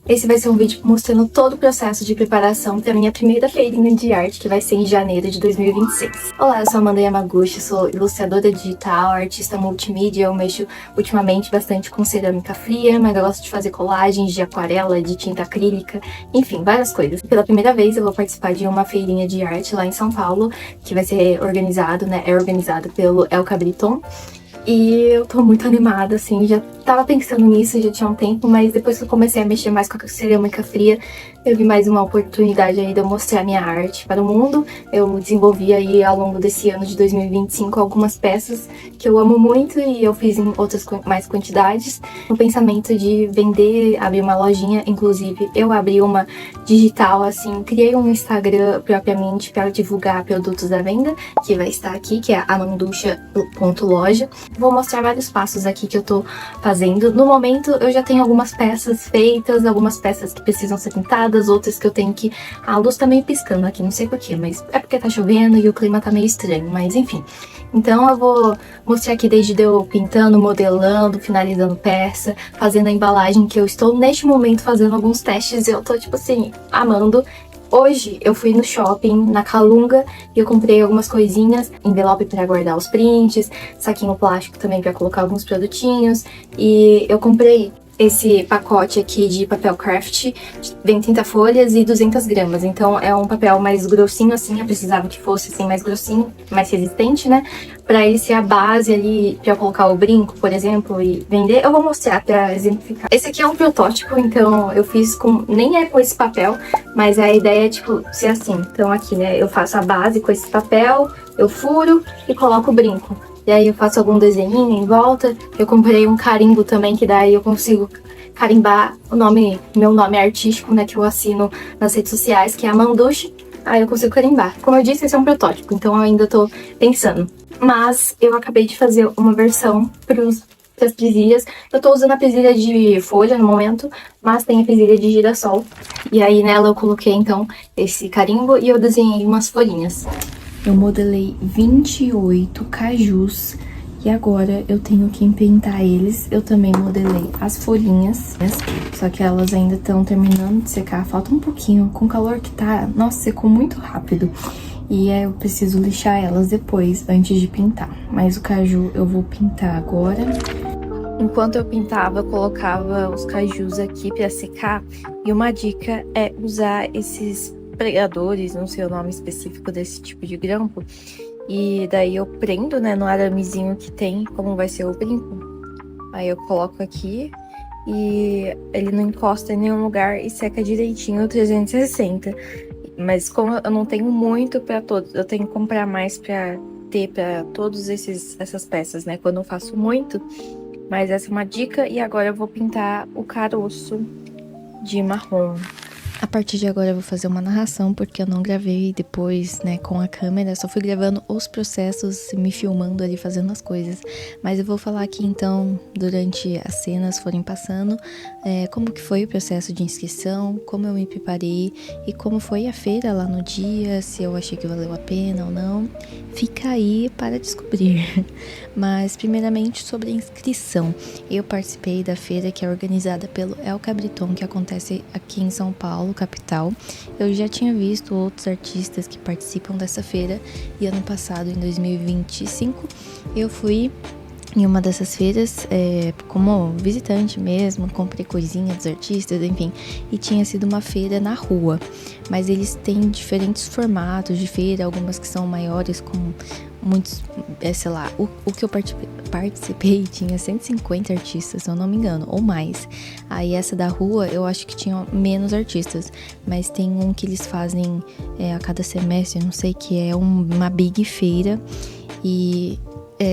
Esse vai ser um vídeo mostrando todo o processo de preparação para minha primeira feirinha de arte, que vai ser em janeiro de 2026. Olá, eu sou Amanda Yamaguchi, sou ilustradora digital, artista multimídia. Eu mexo ultimamente bastante com cerâmica fria, mas eu gosto de fazer colagens de aquarela, de tinta acrílica, enfim, várias coisas. Pela primeira vez eu vou participar de uma feirinha de arte lá em São Paulo, que vai ser organizado, né, é organizado pelo El Cabriton. E eu tô muito animada, assim, já tava pensando nisso já tinha um tempo, mas depois que eu comecei a mexer mais com a cerâmica fria, eu vi mais uma oportunidade aí de eu mostrar minha arte para o mundo. Eu desenvolvi aí ao longo desse ano de 2025 algumas peças que eu amo muito e eu fiz em outras mais quantidades. O pensamento de vender, abrir uma lojinha, inclusive eu abri uma digital, assim, criei um Instagram propriamente para divulgar produtos à venda, que vai estar aqui, que é amanducha.loja. Vou mostrar vários passos aqui que eu tô fazendo. No momento eu já tenho algumas peças feitas, algumas peças que precisam ser pintadas, outras que eu tenho que... A luz tá meio piscando aqui, não sei porquê, mas é porque tá chovendo e o clima tá meio estranho, mas enfim. Então eu vou mostrar aqui desde eu pintando, modelando, finalizando peça, fazendo a embalagem, que eu estou neste momento fazendo alguns testes e eu tô tipo assim, amando. Hoje eu fui no shopping, na Calunga, e eu comprei algumas coisinhas, envelope para guardar os prints, saquinho plástico também para colocar alguns produtinhos, e eu comprei esse pacote aqui de papel craft, vem 30 folhas e 200 gramas, então é um papel mais grossinho assim, eu precisava que fosse assim mais grossinho, mais resistente, né, pra ele ser a base ali, pra eu colocar o brinco, por exemplo, e vender. Eu vou mostrar pra exemplificar. Esse aqui é um protótipo, então eu fiz com, nem é com esse papel, mas a ideia é tipo ser assim, então aqui, né, eu faço a base com esse papel, eu furo e coloco o brinco. E aí eu faço algum desenho em volta. Eu comprei um carimbo também, que daí eu consigo carimbar o nome, meu nome artístico, né, que eu assino nas redes sociais, que é Amanducha. Aí eu consigo carimbar. Como eu disse, esse é um protótipo, então eu ainda tô pensando. Mas eu acabei de fazer uma versão para as presilhas. Eu tô usando a presilha de folha no momento, mas tem a presilha de girassol. E aí nela eu coloquei então esse carimbo e eu desenhei umas folhinhas. Eu modelei 28 cajus e agora eu tenho que pintar eles. Eu também modelei as folhinhas, só que elas ainda estão terminando de secar. Falta um pouquinho, com o calor que tá, nossa, secou muito rápido. E eu preciso lixar elas depois, antes de pintar. Mas o caju eu vou pintar agora. Enquanto eu pintava, eu colocava os cajus aqui pra secar. E uma dica é usar esses pregadores, não sei o nome específico desse tipo de grampo, e daí eu prendo, né, no aramezinho que tem, como vai ser o brinco. Aí eu coloco aqui e ele não encosta em nenhum lugar e seca direitinho 360. Mas como eu não tenho muito para todos, eu tenho que comprar mais para ter para todos essas peças, né, quando eu faço muito. Mas essa é uma dica. E agora eu vou pintar o caroço de marrom. A partir de agora eu vou fazer uma narração, porque eu não gravei depois, né, com a câmera, só fui gravando os processos, me filmando ali, fazendo as coisas. Mas eu vou falar aqui então, durante as cenas forem passando, como que foi o processo de inscrição, como eu me preparei e como foi a feira lá no dia, se eu achei que valeu a pena ou não. Fica aí para descobrir. Mas primeiramente sobre a inscrição. Eu participei da feira que é organizada pelo El Cabriton, que acontece aqui em São Paulo, capital. Eu já tinha visto outros artistas que participam dessa feira e ano passado, em 2025, eu fui em uma dessas feiras como visitante mesmo, comprei coisinha dos artistas, enfim, e tinha sido uma feira na rua, mas eles têm diferentes formatos de feira, algumas que são maiores, com muitos, sei lá, o que eu participei tinha 150 artistas, se eu não me engano, ou mais. Aí essa da rua eu acho que tinha menos artistas, mas tem um que eles fazem a cada semestre, não sei, que é uma big feira. E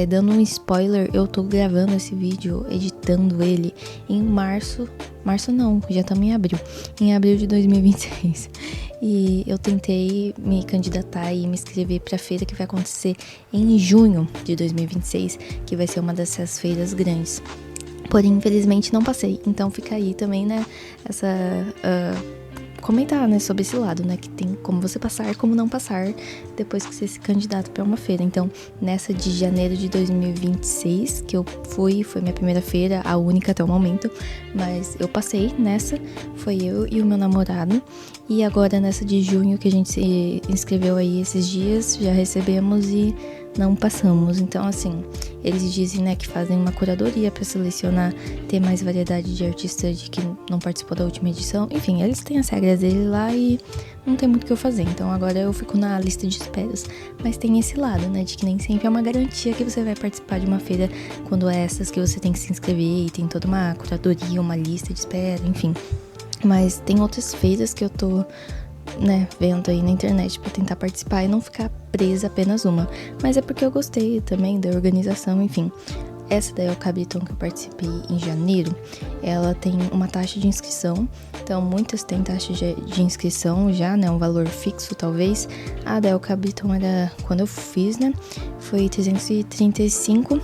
dando um spoiler, eu tô gravando esse vídeo, editando ele em março não, já estamos em abril de 2026. E eu tentei me candidatar e me inscrever pra feira que vai acontecer em junho de 2026, que vai ser uma dessas feiras grandes. Porém, infelizmente não passei, então fica aí também, né, essa comentar, né, sobre esse lado, né, que tem como você passar e como não passar depois que você se candidata para uma feira. Então, nessa de janeiro de 2026, que eu fui, foi minha primeira feira, a única até o momento, mas eu passei nessa, foi eu e o meu namorado. E agora nessa de junho, que a gente se inscreveu aí esses dias, já recebemos e não passamos. Então, assim, eles dizem, né, que fazem uma curadoria para selecionar, ter mais variedade de artistas de que não participou da última edição. Enfim, eles têm as regras dele lá e não tem muito o que eu fazer. Então agora eu fico na lista de esperas. Mas tem esse lado, né, de que nem sempre é uma garantia que você vai participar de uma feira quando é essas que você tem que se inscrever e tem toda uma curadoria, uma lista de espera, enfim. Mas tem outras feiras que eu tô, né, vendo aí na internet pra tentar participar e não ficar presa apenas uma. Mas é porque eu gostei também da organização, enfim. Essa da El Cabriton que eu participei em janeiro, ela tem uma taxa de inscrição. Então, muitas têm taxa de inscrição já, né, um valor fixo talvez. A da El Cabriton era, quando eu fiz, né, foi 345,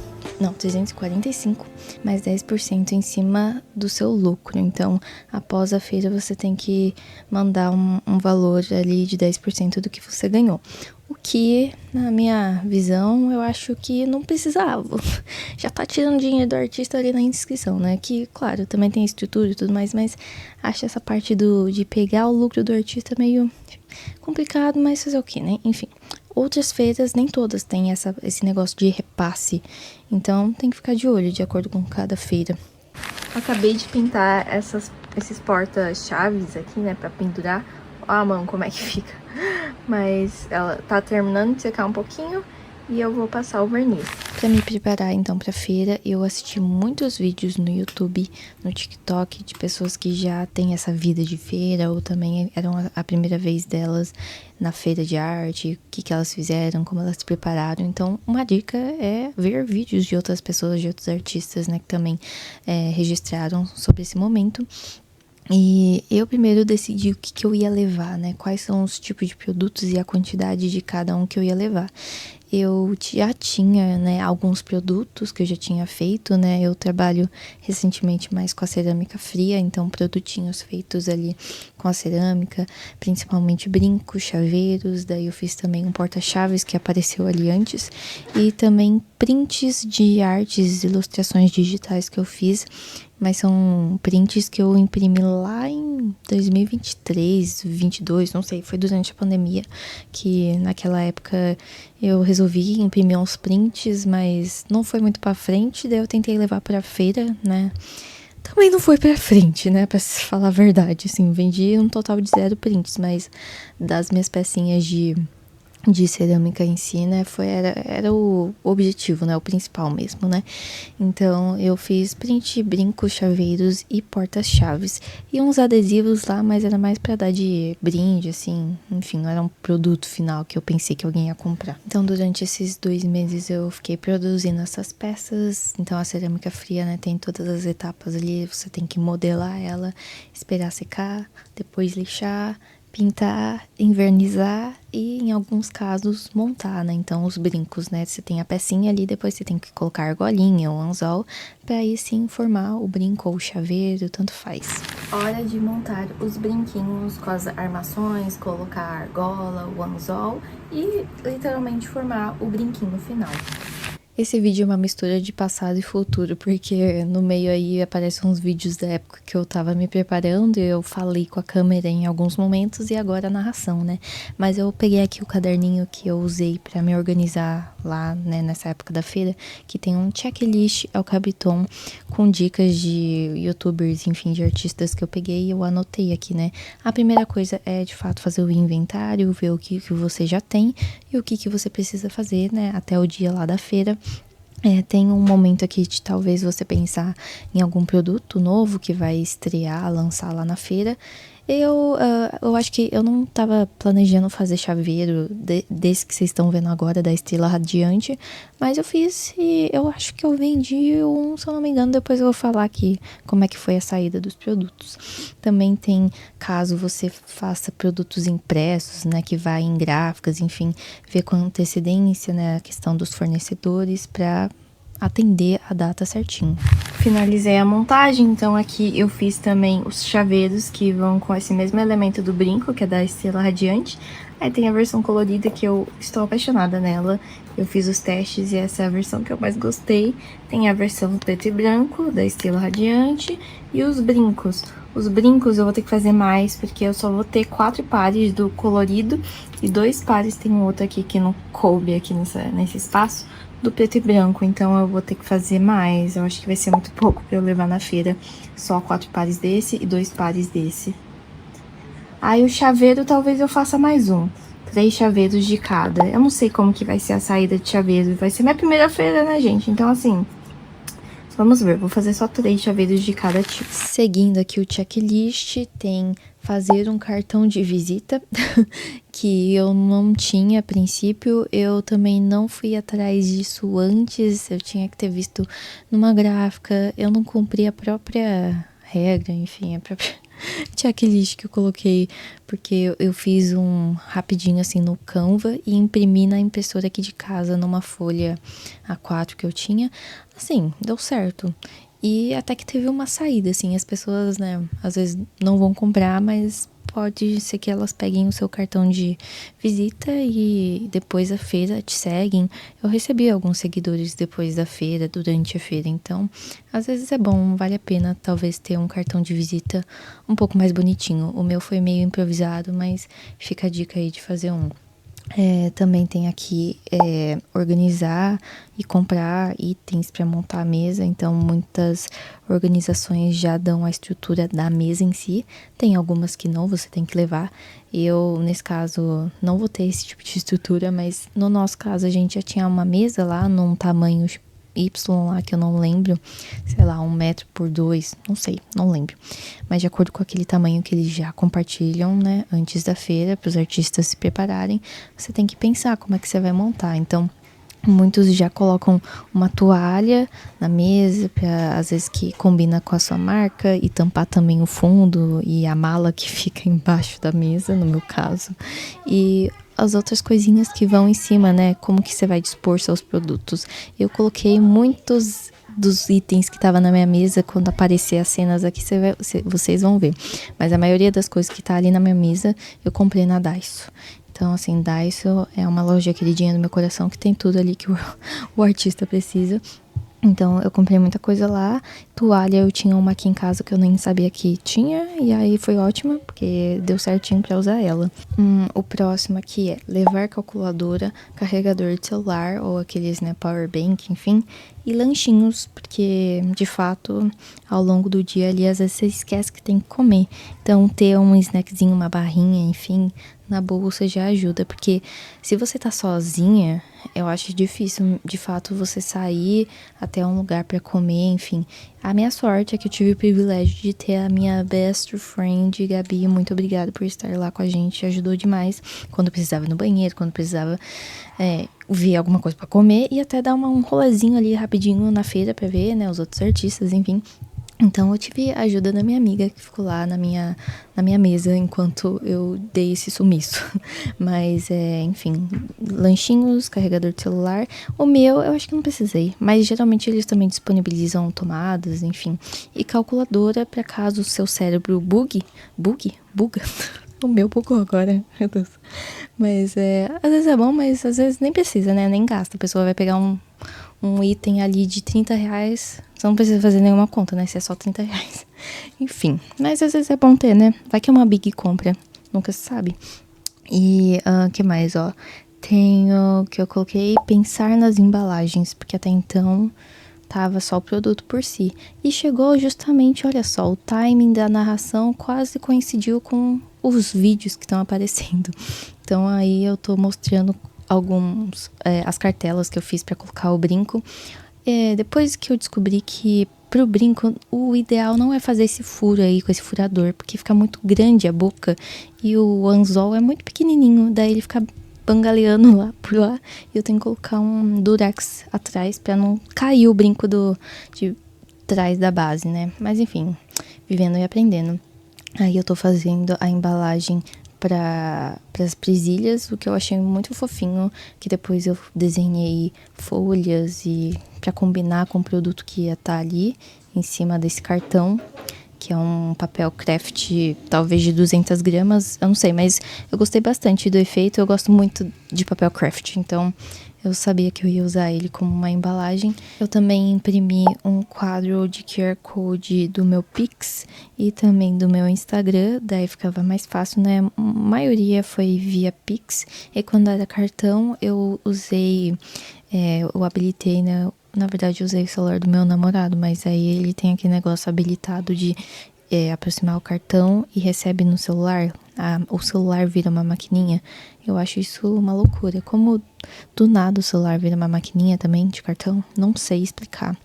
mais 10% em cima do seu lucro. Então, após a feira, você tem que mandar um valor ali de 10% do que você ganhou. O que, na minha visão, eu acho que não precisava. Já tá tirando dinheiro do artista ali na inscrição, né? Que, claro, também tem estrutura e tudo mais, mas acho essa parte de pegar o lucro do artista meio complicado, mas fazer o quê, né? Enfim, outras feiras, nem todas têm esse negócio de repasse. Então, tem que ficar de olho, de acordo com cada feira. Acabei de pintar esses porta-chaves aqui, né, pra pendurar. Ó a mão como é que fica. Mas ela tá terminando de secar um pouquinho e eu vou passar o verniz. Pra me preparar então pra feira, eu assisti muitos vídeos no YouTube, no TikTok, de pessoas que já têm essa vida de feira ou também eram a primeira vez delas na feira de arte, o que elas fizeram, como elas se prepararam. Então, uma dica é ver vídeos de outras pessoas, de outros artistas, né, que também registraram sobre esse momento. E eu primeiro decidi o que eu ia levar, né? Quais são os tipos de produtos e a quantidade de cada um que eu ia levar. Eu já tinha, né, alguns produtos que eu já tinha feito, né? Eu trabalho recentemente mais com a cerâmica fria, então produtinhos feitos ali com a cerâmica, principalmente brincos, chaveiros, daí eu fiz também um porta-chaves que apareceu ali antes, e também prints de artes, ilustrações digitais que eu fiz, mas são prints que eu imprimi lá em 2023, 2022, não sei, foi durante a pandemia, que naquela época eu resolvi imprimir uns prints, mas não foi muito pra frente, daí eu tentei levar pra feira, né? Também não foi pra frente, né, pra se falar a verdade, assim, vendi um total de 0 prints, mas das minhas pecinhas de cerâmica em si, né, era o objetivo, né, o principal mesmo, né. Então eu fiz print, brincos, chaveiros e porta-chaves e uns adesivos lá, mas era mais pra dar de brinde, assim, enfim, não era um produto final que eu pensei que alguém ia comprar. Então durante esses 2 meses eu fiquei produzindo essas peças. Então a cerâmica fria, né, tem todas as etapas ali, você tem que modelar ela, esperar secar, depois lixar, pintar, invernizar e, em alguns casos, montar, né? Então, os brincos, né? Você tem a pecinha ali, depois você tem que colocar a argolinha ou anzol para aí sim formar o brinco ou o chaveiro, tanto faz. Hora de montar os brinquinhos com as armações, colocar a argola, o anzol e, literalmente, formar o brinquinho final. Esse vídeo é uma mistura de passado e futuro, porque no meio aí aparecem uns vídeos da época que eu tava me preparando e eu falei com a câmera em alguns momentos e agora a narração, né? Mas eu peguei aqui o caderninho que eu usei pra me organizar lá, né, nessa época da feira, que tem um checklist El Cabriton com dicas de youtubers, enfim, de artistas que eu peguei e eu anotei aqui, né? A primeira coisa é, de fato, fazer o inventário, ver o que você já tem e o que você precisa fazer, né, até o dia lá da feira. Tem um momento aqui de talvez você pensar em algum produto novo que vai estrear, lançar lá na feira. Eu acho que eu não tava planejando fazer chaveiro desse que vocês estão vendo agora, da Estrela Radiante, mas eu fiz e eu acho que eu vendi um, se eu não me engano, depois eu vou falar aqui como é que foi a saída dos produtos. Também tem, caso você faça produtos impressos, né, que vai em gráficas, enfim, ver com antecedência, né, a questão dos fornecedores para atender a data certinho. Finalizei a montagem, então aqui eu fiz também os chaveiros que vão com esse mesmo elemento do brinco, que é da Estrela Radiante. Aí tem a versão colorida que eu estou apaixonada nela. Eu fiz os testes e essa é a versão que eu mais gostei. Tem a versão preto e branco da Estrela Radiante e os brincos. Os brincos eu vou ter que fazer mais, porque eu só vou ter 4 pares do colorido e 2 pares, tem um outro aqui que não coube aqui nesse espaço, do preto e branco, então eu vou ter que fazer mais. Eu acho que vai ser muito pouco pra eu levar na feira. Só 4 pares desse e 2 pares desse. Aí o chaveiro talvez eu faça mais um. 3 chaveiros de cada. Eu não sei como que vai ser a saída de chaveiro. Vai ser minha primeira feira, né, gente? Então, assim, vamos ver. Vou fazer só 3 chaveiros de cada tipo. Seguindo aqui o checklist, tem fazer um cartão de visita, que eu não tinha a princípio. Eu também não fui atrás disso antes. Eu tinha que ter visto numa gráfica. Eu não cumpri a própria regra, enfim, a própria checklist que eu coloquei, porque eu fiz um rapidinho assim no Canva e imprimi na impressora aqui de casa numa folha A4 que eu tinha. Assim, deu certo. E até que teve uma saída, assim, as pessoas, né, às vezes não vão comprar, mas pode ser que elas peguem o seu cartão de visita e depois da feira te seguem. Eu recebi alguns seguidores depois da feira, durante a feira, então às vezes é bom, vale a pena talvez ter um cartão de visita um pouco mais bonitinho. O meu foi meio improvisado, mas fica a dica aí de fazer um. Também tem aqui organizar e comprar itens para montar a mesa, então muitas organizações já dão a estrutura da mesa em si, tem algumas que não, você tem que levar. Eu, nesse caso, não vou ter esse tipo de estrutura, mas no nosso caso a gente já tinha uma mesa lá num tamanho Y lá, que eu não lembro, sei lá, 1 m por 2, não sei, não lembro. Mas de acordo com aquele tamanho que eles já compartilham, né, antes da feira, para os artistas se prepararem, você tem que pensar como é que você vai montar. Então, muitos já colocam uma toalha na mesa, pra, às vezes que combina com a sua marca, e tampar também o fundo e a mala que fica embaixo da mesa, no meu caso. E as outras coisinhas que vão em cima, né? Como que você vai dispor seus produtos. Eu coloquei muitos dos itens que estavam na minha mesa. Quando aparecer as cenas aqui, vocês vão ver. Mas a maioria das coisas que tá ali na minha mesa, eu comprei na Daiso. Então, assim, Daiso é uma loja queridinha do meu coração, que tem tudo ali que o artista precisa. Então, eu comprei muita coisa lá. Toalha, eu tinha uma aqui em casa que eu nem sabia que tinha. E aí foi ótima, porque deu certinho pra usar ela. O próximo aqui é levar calculadora, carregador de celular, ou aqueles, né, power bank, enfim. E lanchinhos, porque, de fato, ao longo do dia ali, às vezes você esquece que tem que comer. Então, ter um snackzinho, uma barrinha, enfim, na bolsa já ajuda. Porque se você tá sozinha, eu acho difícil, de fato, você sair até um lugar pra comer, enfim. A minha sorte é que eu tive o privilégio de ter a minha best friend, Gabi. Muito obrigada por estar lá com a gente, ajudou demais. Quando precisava ir no banheiro, quando precisava ver alguma coisa pra comer, e até dar um rolezinho ali rapidinho na feira pra ver, né, os outros artistas, enfim. Então eu tive a ajuda da minha amiga, que ficou lá na minha mesa enquanto eu dei esse sumiço. Mas, enfim, lanchinhos, carregador de celular. O meu, eu acho que não precisei, mas geralmente eles também disponibilizam tomadas, enfim. E calculadora para caso o seu cérebro buga. O meu bugou agora, meu Deus. Mas, às vezes é bom, mas às vezes nem precisa, né? Nem gasta. A pessoa vai pegar um item ali de R$30, você não precisa fazer nenhuma conta, né? Se é só R$30. Enfim, mas às vezes é bom ter, né? Vai que é uma big compra, nunca se sabe. E, que mais, ó? Tenho que eu coloquei pensar nas embalagens, porque até então tava só o produto por si. E chegou justamente, olha só, o timing da narração quase coincidiu com os vídeos que estão aparecendo. Então aí eu tô mostrando as cartelas que eu fiz pra colocar o brinco. Depois que eu descobri que pro brinco o ideal não é fazer esse furo aí com esse furador, porque fica muito grande a boca e o anzol é muito pequenininho, daí ele fica bangaleando lá por lá, e eu tenho que colocar um durex atrás pra não cair o brinco de trás da base, né? Mas enfim, vivendo e aprendendo. Aí eu tô fazendo a embalagem para as presilhas, o que eu achei muito fofinho, que depois eu desenhei folhas e para combinar com o produto que ia estar ali em cima desse cartão, que é um papel craft, talvez de 200 gramas, eu não sei, mas eu gostei bastante do efeito, eu gosto muito de papel craft, então eu sabia que eu ia usar ele como uma embalagem. Eu também imprimi um quadro de QR Code do meu Pix e também do meu Instagram, daí ficava mais fácil, né? A maioria foi via Pix, e quando era cartão eu usei, eu habilitei, né? Na verdade eu usei o celular do meu namorado, mas aí ele tem aquele negócio habilitado de aproximar o cartão e recebe no celular. O celular vira uma maquininha. Eu acho isso uma loucura. Como do nada o celular vira uma maquininha também de cartão, não sei explicar.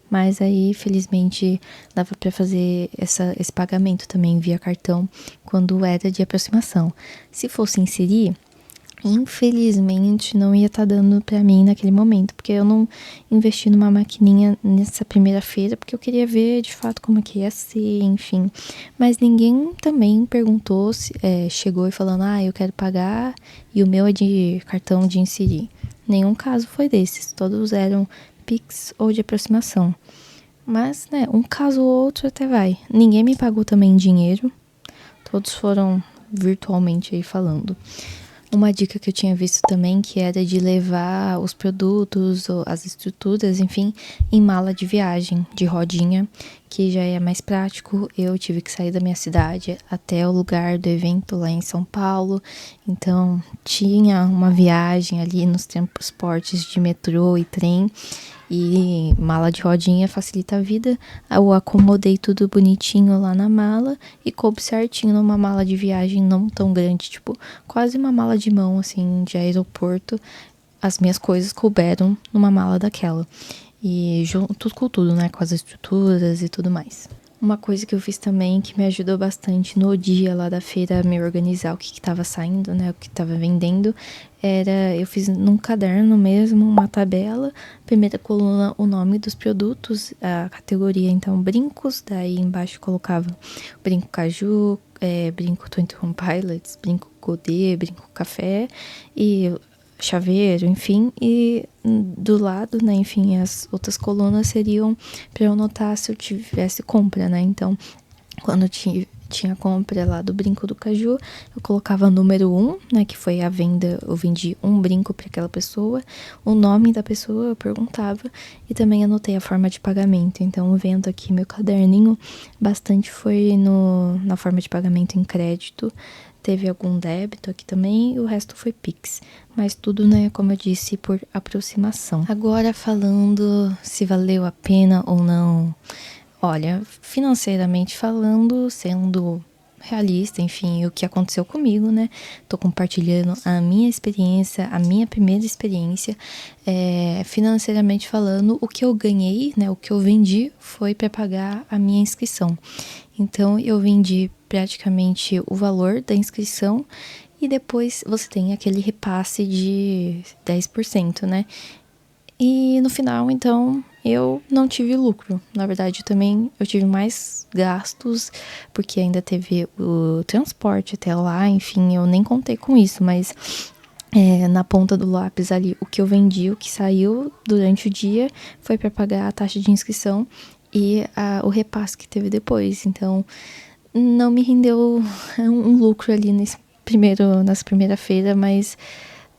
Mas aí, felizmente, dava para fazer esse pagamento também via cartão quando era de aproximação. Se fosse inserir, infelizmente não ia estar dando pra mim naquele momento, porque eu não investi numa maquininha nessa primeira feira, porque eu queria ver de fato como é que ia ser, enfim. Mas ninguém também perguntou, chegou e falando, eu quero pagar e o meu é de cartão de inserir. Nenhum caso foi desses, todos eram Pix ou de aproximação. Mas, né, um caso ou outro até vai. Ninguém me pagou também em dinheiro, todos foram virtualmente aí falando. Uma dica que eu tinha visto também, que era de levar os produtos, ou as estruturas, enfim, em mala de viagem, de rodinha, que já é mais prático. Eu tive que sair da minha cidade até o lugar do evento lá em São Paulo, então tinha uma viagem ali nos transportes de metrô e trem, e mala de rodinha facilita a vida. Eu acomodei tudo bonitinho lá na mala e coube certinho numa mala de viagem não tão grande, tipo, quase uma mala de mão, assim, de aeroporto. As minhas coisas couberam numa mala daquela. E junto com tudo, né, com as estruturas e tudo mais. Uma coisa que eu fiz também que me ajudou bastante no dia lá da feira a me organizar o que tava saindo, né, o que tava vendendo, eu fiz num caderno mesmo, uma tabela, primeira coluna o nome dos produtos, a categoria então brincos, daí embaixo colocava brinco caju, brinco 21 Pilots, brinco Godê, brinco café e chaveiro, enfim, e do lado, né, enfim, as outras colunas seriam para eu anotar se eu tivesse compra, né, então, quando eu tinha compra lá do brinco do caju, eu colocava número 1, né, que foi a venda, eu vendi um brinco para aquela pessoa, o nome da pessoa eu perguntava, e também anotei a forma de pagamento, então, vendo aqui meu caderninho, bastante foi na forma de pagamento em crédito. Teve algum débito aqui também e o resto foi Pix. Mas tudo, né, como eu disse, por aproximação. Agora falando se valeu a pena ou não. Olha, financeiramente falando, sendo realista, enfim, o que aconteceu comigo, né? Tô compartilhando a minha experiência, a minha primeira experiência. Financeiramente falando, o que eu ganhei, né? O que eu vendi foi para pagar a minha inscrição. Então, eu vendi praticamente o valor da inscrição e depois você tem aquele repasse de 10%, né? E no final, então, eu não tive lucro. Na verdade, também eu tive mais gastos, porque ainda teve o transporte até lá, enfim, eu nem contei com isso, mas na ponta do lápis ali, o que eu vendi, o que saiu durante o dia, foi para pagar a taxa de inscrição e o repasse que teve depois. Então, não me rendeu um lucro ali nessa primeira feira, mas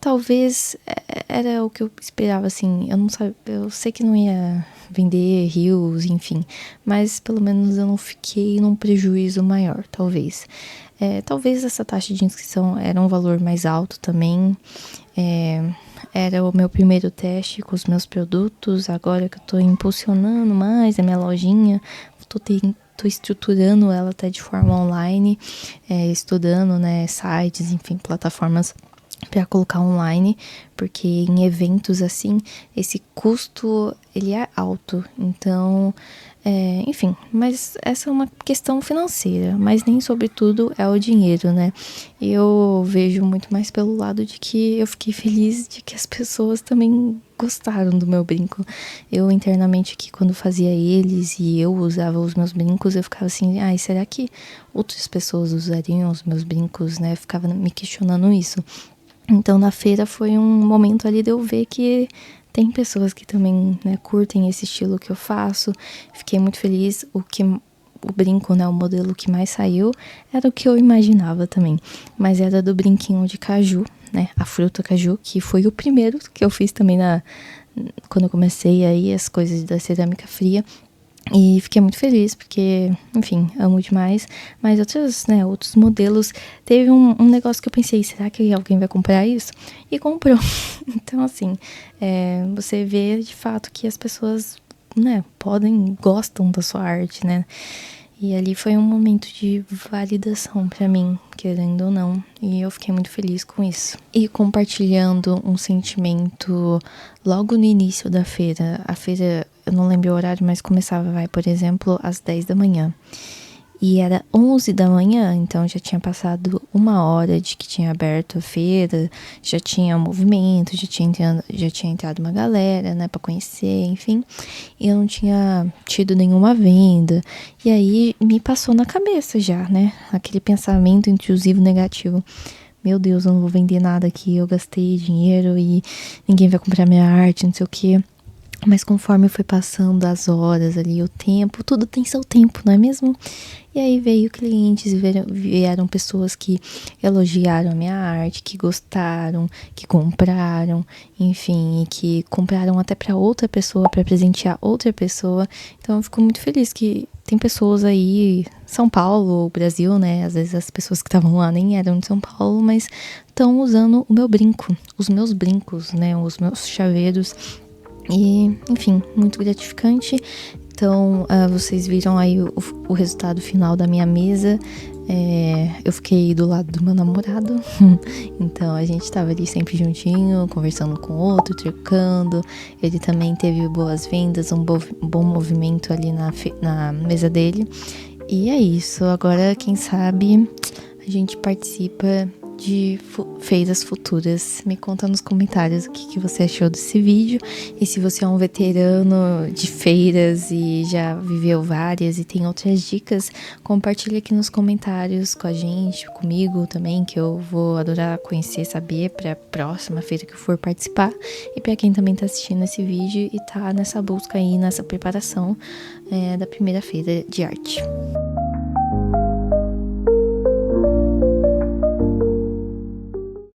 talvez era o que eu esperava, assim. Eu sei que não ia vender rios, enfim, mas pelo menos eu não fiquei num prejuízo maior, talvez. Talvez essa taxa de inscrição era um valor mais alto também. Era o meu primeiro teste com os meus produtos, agora que eu tô impulsionando mais a minha lojinha, tô estruturando ela até de forma online, estudando, né, sites, enfim, plataformas para colocar online, porque em eventos assim, esse custo, ele é alto, então, enfim, mas essa é uma questão financeira, mas nem sobretudo é o dinheiro, né? Eu vejo muito mais pelo lado de que eu fiquei feliz de que as pessoas também gostaram do meu brinco. Eu internamente aqui, quando fazia eles e eu usava os meus brincos, eu ficava assim, ai, será que outras pessoas usariam os meus brincos, né? Eu ficava me questionando isso. Então, na feira foi um momento ali de eu ver que tem pessoas que também, né, curtem esse estilo que eu faço. Fiquei muito feliz. O brinco, né, o modelo que mais saiu era o que eu imaginava também. Mas era do brinquinho de caju, né, a fruta caju, que foi o primeiro que eu fiz também quando eu comecei aí as coisas da cerâmica fria. E fiquei muito feliz, porque, enfim, amo demais. Mas outros modelos, teve um negócio que eu pensei, será que alguém vai comprar isso? E comprou. Então, assim, você vê de fato que as pessoas, né, gostam da sua arte, né? E ali foi um momento de validação pra mim, querendo ou não. E eu fiquei muito feliz com isso. E compartilhando um sentimento logo no início da feira. A feira, eu não lembro o horário, mas começava, por exemplo, às 10 da manhã. E era 11 da manhã, então já tinha passado 1 hora de que tinha aberto a feira, já tinha movimento, já tinha entrado uma galera, né, pra conhecer, enfim. E eu não tinha tido nenhuma venda. E aí me passou na cabeça já, né, aquele pensamento intrusivo negativo. Meu Deus, eu não vou vender nada aqui, eu gastei dinheiro e ninguém vai comprar minha arte, não sei o quê. Mas conforme foi passando as horas ali, o tempo, tudo tem seu tempo, não é mesmo? E aí veio clientes, vieram pessoas que elogiaram a minha arte, que gostaram, que compraram, enfim, e que compraram até para outra pessoa, para presentear outra pessoa. Então eu fico muito feliz que tem pessoas aí, São Paulo, Brasil, né? Às vezes as pessoas que estavam lá nem eram de São Paulo, mas estão usando o meu brinco, os meus brincos, né? Os meus chaveiros. E, enfim, muito gratificante. Então, vocês viram aí o resultado final da minha mesa. Eu fiquei do lado do meu namorado. Então, a gente tava ali sempre juntinho, conversando com o outro, trocando. Ele também teve boas vendas, um bom movimento ali na mesa dele. E é isso. Agora, quem sabe, a gente participa de feiras futuras. Me conta nos comentários o que você achou desse vídeo. E se você é um veterano de feiras e já viveu várias e tem outras dicas, compartilha aqui nos comentários com a gente, comigo também, que eu vou adorar conhecer, saber para a próxima feira que eu for participar. E para quem também tá assistindo esse vídeo e tá nessa busca aí, nessa preparação da primeira feira de arte.